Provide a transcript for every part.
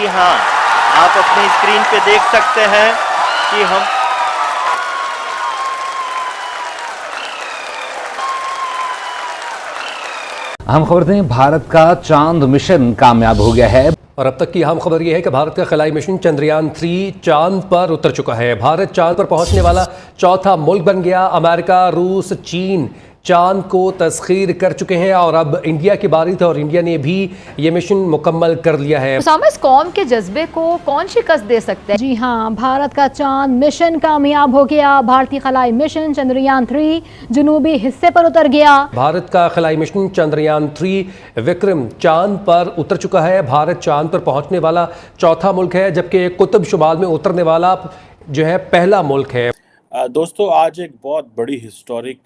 जी हाँ, आप अपनी स्क्रीन पे देख सकते हैं कि हम खबर दें, भारत का चांद मिशन कामयाब हो गया है। और अब तक की अहम खबर यह है कि भारत का खलाई मिशन चंद्रयान-3 चांद पर उतर चुका है। भारत चांद पर पहुंचने वाला चौथा मुल्क बन गया। अमेरिका, रूस, चीन चांद को तस्खीर कर चुके हैं और अब इंडिया की बारी थी और इंडिया ने भी ये मिशन मुकम्मल कर लिया है। उसामा, इस कौम के जज्बे को कौन शिकस्त दे सकते हैं? जी हाँ, भारत का चांद मिशन कामयाब हो गया। भारतीय खलाई मिशन चंद्रयान-3 जनूबी हिस्से पर उतर गया। भारत का खलाई मिशन चंद्रयान-3 विक्रम चांद पर उतर चुका है। भारत चांद पर पहुंचने वाला चौथा मुल्क है, जबकि कुतुब शुमाल में उतरने वाला जो है पहला मुल्क है। दोस्तों, आज एक बहुत बड़ी हिस्टोरिक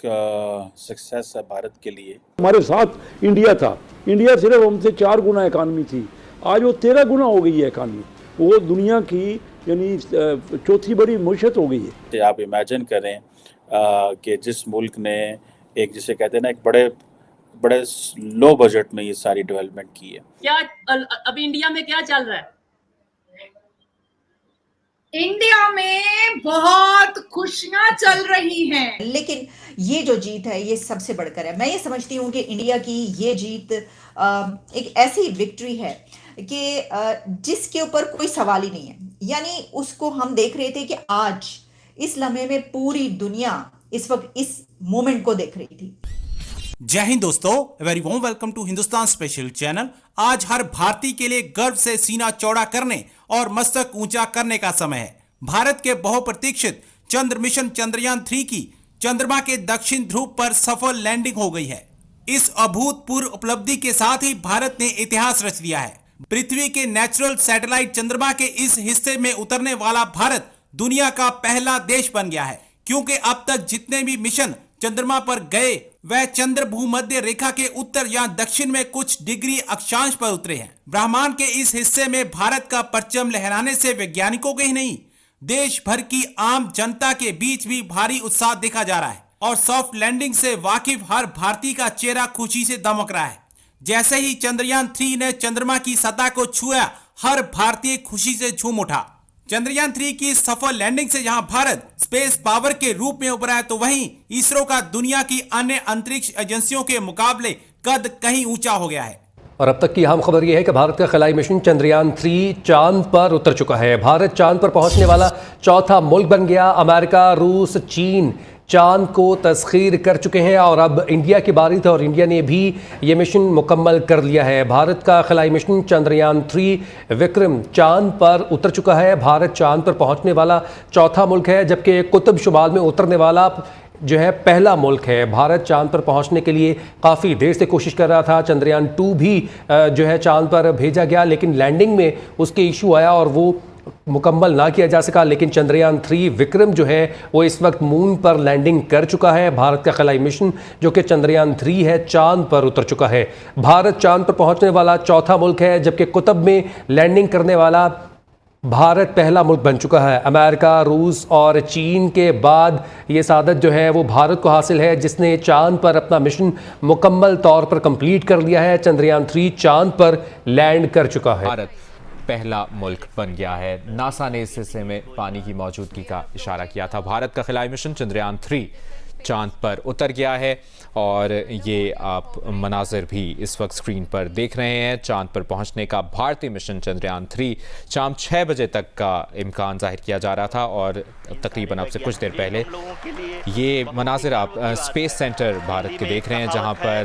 सक्सेस है भारत के लिए। हमारे साथ इंडिया था। इंडिया सिर्फ हमसे 4 गुना इकानमी थी, आज वो 13 गुना हो गई है इकानमी। वो दुनिया की यानी चौथी बड़ी मईशत हो गई है। आप इमेजिन करें कि जिस मुल्क ने एक, जिसे कहते हैं ना, एक बड़े लो बजट में ये सारी डेवलपमेंट की है। क्या अब इंडिया में क्या चल रहा है? इंडिया में बहुत खुशियां चल रही हैं, लेकिन ये जो जीत है ये सबसे बढ़कर है। मैं ये समझती हूँ कि इंडिया की ये जीत एक ऐसी विक्ट्री है कि जिसके ऊपर कोई सवाल ही नहीं है। यानी उसको हम देख रहे थे कि आज इस लम्हे में पूरी दुनिया इस वक्त इस मोमेंट को देख रही थी। जय हिंद दोस्तों, very warm welcome to Hindustan special channel. आज हर भारतीय के लिए गर्व से सीना चौड़ा करने और मस्तक ऊंचा करने का समय है। भारत के बहुप्रतीक्षित चंद्र मिशन चंद्रयान-3 की चंद्रमा के दक्षिण ध्रुव पर सफल लैंडिंग हो गई है। इस अभूतपूर्व उपलब्धि के साथ ही भारत ने इतिहास रच दिया है। पृथ्वी के नेचुरल सैटेलाइट चंद्रमा के इस हिस्से में उतरने वाला भारत दुनिया का पहला देश बन गया है, क्योंकि अब तक जितने भी मिशन चंद्रमा पर गए वह चंद्र भूमध्य रेखा के उत्तर या दक्षिण में कुछ डिग्री अक्षांश पर उतरे हैं। ब्रह्मांड के इस हिस्से में भारत का परचम लहराने से वैज्ञानिकों के ही नहीं, देश भर की आम जनता के बीच भी भारी उत्साह देखा जा रहा है और सॉफ्ट लैंडिंग से वाकिफ हर भारतीय का चेहरा खुशी से दमक रहा है। जैसे ही चंद्रयान-3 ने चंद्रमा की सतह को छुआ, हर भारतीय खुशी से झूम उठा। चंद्रयान-3 की सफल लैंडिंग से जहां भारत स्पेस पावर के रूप में उभरा है, तो वहीं इसरो का दुनिया की अन्य अंतरिक्ष एजेंसियों के मुकाबले कद कहीं ऊंचा हो गया है। और अब तक की अहम खबर यह है कि भारत का खलाई मिशन चंद्रयान-3 चांद पर उतर चुका है। भारत चांद पर पहुंचने वाला चौथा मुल्क बन गया। अमेरिका, रूस, चीन चांद को तस्खीर कर चुके हैं और अब इंडिया की बारी थी और इंडिया ने भी ये मिशन मुकम्मल कर लिया है। भारत का खलाई मिशन चंद्रयान-3 विक्रम चांद पर उतर चुका है। भारत चांद पर पहुंचने वाला चौथा मुल्क है, जबकि कुतुब शुमाल में उतरने वाला जो है पहला मुल्क है। भारत चांद पर पहुंचने के लिए काफ़ी देर से कोशिश कर रहा था। चंद्रयान-2 भी जो है चांद पर भेजा गया, लेकिन लैंडिंग में उसके इशू आया और वो मुकम्मल ना किया जा सका। लेकिन चंद्रयान-3 विक्रम जो है वो इस वक्त मून पर लैंडिंग कर चुका है। भारत का खलाई मिशन जो कि चंद्रयान-3 है चांद पर उतर चुका है। भारत चांद पर पहुंचने वाला चौथा मुल्क है, जबकि कुतुब में लैंडिंग करने वाला भारत पहला मुल्क बन चुका है। अमेरिका, रूस और चीन के बाद ये सादत जो है वो भारत को हासिल है, जिसने चांद पर अपना मिशन मुकम्मल तौर पर कंप्लीट कर लिया है। चंद्रयान-3 चांद पर लैंड कर चुका है। भारत पहला मुल्क बन गया है। नासा ने इस हिस्से में पानी की मौजूदगी का इशारा किया था। भारत का खलाई मिशन चंद्रयान-3 चांद पर उतर गया है और ये आप मनाजिर भी इस वक्त स्क्रीन पर देख रहे हैं। चांद पर पहुंचने का भारतीय मिशन चंद्रयान-3 शाम 6 बजे तक का इम्कान जाहिर किया जा रहा था और तकरीबन अब से कुछ देर पहले ये मनाजिर आप स्पेस सेंटर भारत के देख रहे हैं, जहां पर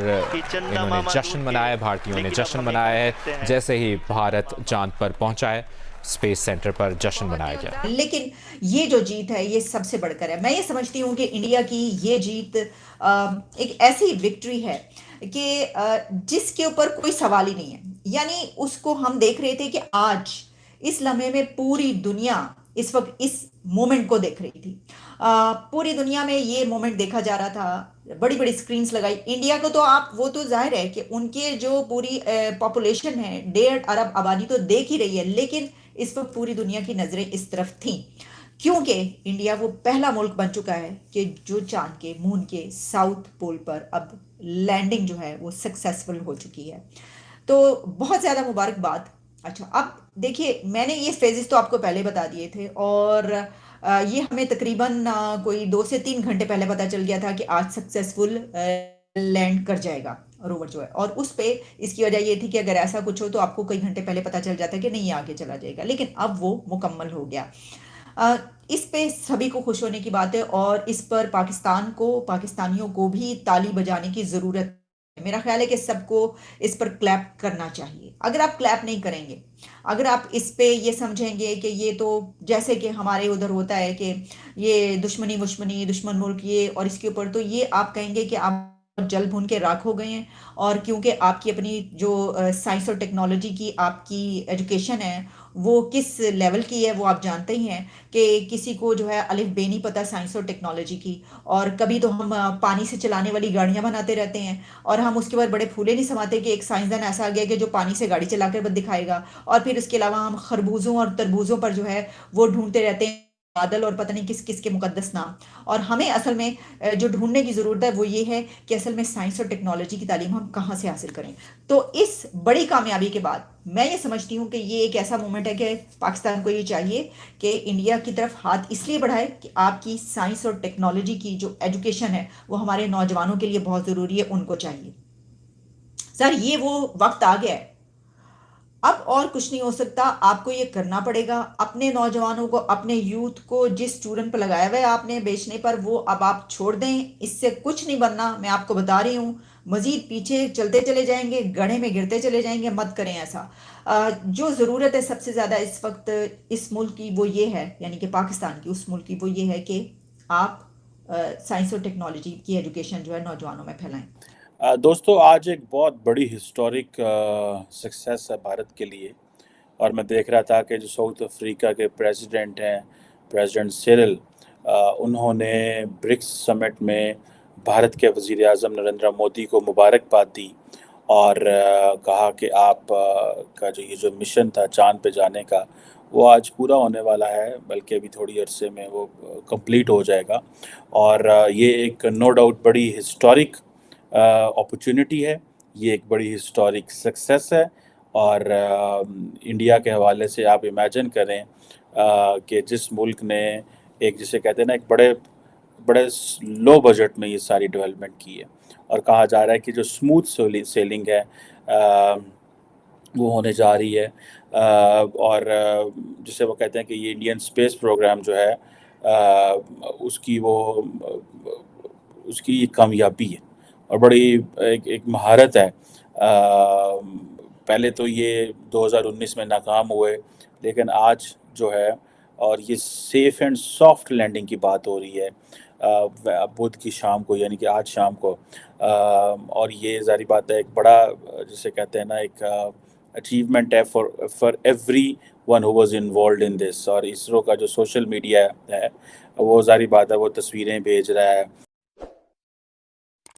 इन्होंने जश्न मनाया है, भारतीयों ने जश्न मनाया है। जैसे ही भारत चांद पर पहुंचा है, स्पेस सेंटर पर जश्न मनाया गया। लेकिन ये जो जीत है ये सबसे बढ़कर है। मैं ये समझती हूँ कि इंडिया की ये जीत एक ऐसी विक्ट्री है कि जिसके ऊपर कोई सवाल ही नहीं है। यानी उसको हम देख रहे थे कि आज इस लम्हे में पूरी दुनिया इस वक्त इस मोमेंट को देख रही थी। पूरी दुनिया में ये मोमेंट देखा जा रहा था, बड़ी बड़ी स्क्रीन्स लगाई। इंडिया को तो आप, वो तो जाहिर है कि उनके जो पूरी पॉपुलेशन है 1.5 अरब आबादी तो देख ही रही है, लेकिन इस वक्त पूरी दुनिया की नजरें इस तरफ थीं, क्योंकि इंडिया वो पहला मुल्क बन चुका है कि जो चांद के मून के साउथ पोल पर अब लैंडिंग जो है वो सक्सेसफुल हो चुकी है। तो बहुत ज़्यादा मुबारकबाद अच्छा, अब देखिए मैंने ये फेजेस तो आपको पहले बता दिए थे और ये हमें तकरीबन कोई 2 से 3 घंटे पहले पता चल गया था कि आज सक्सेसफुल लैंड कर जाएगा रोवर जो है, और उस पे इसकी वजह ये थी कि अगर ऐसा कुछ हो तो आपको कई घंटे पहले पता चल जाता कि नहीं ये आगे चला जाएगा, लेकिन अब वो मुकम्मल हो गया। इस पे सभी को खुश होने की बात है और इस पर पाकिस्तान को, पाकिस्तानियों को भी ताली बजाने की ज़रूरत है। मेरा ख्याल है कि सबको इस पर क्लैप करना चाहिए। अगर आप क्लैप नहीं करेंगे, अगर आप इस पे ये समझेंगे कि ये तो जैसे कि हमारे उधर होता है कि ये दुश्मनी वुश्मनी, दुश्मन मुल्क ये और इसके ऊपर, तो ये आप कहेंगे कि आप जल भून के राख हो गए हैं। और क्योंकि आपकी अपनी जो साइंस और टेक्नोलॉजी की आपकी एजुकेशन है वो किस लेवल की है वो आप जानते ही हैं कि किसी को जो है अलिफ बे नहीं पता साइंस और टेक्नोलॉजी की, और कभी तो हम पानी से चलाने वाली गाड़ियां बनाते रहते हैं और हम उसके बाद बड़े फूले नहीं समाते कि एक साइंसदान ऐसा आ गया कि जो पानी से गाड़ी चलाकर बस दिखाएगा, और फिर उसके अलावा हम खरबूजों और तरबूजों पर जो है वो ढूंढते रहते हैं बादल और पता नहीं किस किस के मुकद्दस नाम। और हमें असल में जो ढूंढने की ज़रूरत है वो ये है कि असल में साइंस और टेक्नोलॉजी की तालीम हम कहाँ से हासिल करें। तो इस बड़ी कामयाबी के बाद मैं ये समझती हूँ कि ये एक ऐसा मोमेंट है कि पाकिस्तान को ये चाहिए कि इंडिया की तरफ हाथ इसलिए बढ़ाए कि आपकी साइंस और टेक्नोलॉजी की जो एजुकेशन है वो हमारे नौजवानों के लिए बहुत ज़रूरी है, उनको चाहिए। सर ये वो वक्त आ गया है, अब और कुछ नहीं हो सकता, आपको ये करना पड़ेगा। अपने नौजवानों को, अपने यूथ को जिस स्टूडेंट पर लगाया हुआ है आपने बेचने पर, वो अब आप छोड़ दें, इससे कुछ नहीं बनना। मैं आपको बता रही हूँ, मजीद पीछे चलते चले जाएंगे, गड्ढे में गिरते चले जाएंगे, मत करें ऐसा। जो ज़रूरत है सबसे ज़्यादा इस वक्त इस मुल्क की वो ये है, यानी कि पाकिस्तान की, उस मुल्क की वो ये है कि आप साइंस और टेक्नोलॉजी की एजुकेशन जो है नौजवानों में फैलाएं। दोस्तों आज एक बहुत बड़ी हिस्टोरिक सक्सेस है भारत के लिए, और मैं देख रहा था कि जो साउथ अफ्रीका के प्रेसिडेंट हैं, प्रेसिडेंट सिरिल, उन्होंने ब्रिक्स समिट में भारत के वज़ीर आज़म नरेंद्र मोदी को मुबारकबाद दी और कहा कि आप का जो ये जो मिशन था चाँद पे जाने का वो आज पूरा होने वाला है, बल्कि अभी थोड़ी अरसे में वो कंप्लीट हो जाएगा। और ये एक नो डाउट बड़ी हिस्टोरिक अपॉर्चुनिटी है, ये एक बड़ी हिस्टोरिक सक्सेस है। और इंडिया के हवाले से आप इमेजिन करें कि जिस मुल्क ने एक जिसे कहते हैं ना एक बड़े बड़े लो बजट में ये सारी डेवलपमेंट की है, और कहा जा रहा है कि जो स्मूथ सेलिंग है वो होने जा रही है। और जिसे वो कहते हैं कि ये इंडियन स्पेस प्रोग्राम जो है उसकी कामयाबी है और बड़ी एक महारत है। पहले तो ये 2019 में नाकाम हुए, लेकिन आज जो है और ये सेफ़ एंड सॉफ्ट लैंडिंग की बात हो रही है बुध की शाम को, यानी कि आज शाम को। और ये ज़ाहिर बात है एक बड़ा जिसे कहते हैं ना एक अचीवमेंट है for every one who was involved in this. और इसरो का जो सोशल मीडिया है वो ज़ाहिर बात है वो तस्वीरें भेज रहा है।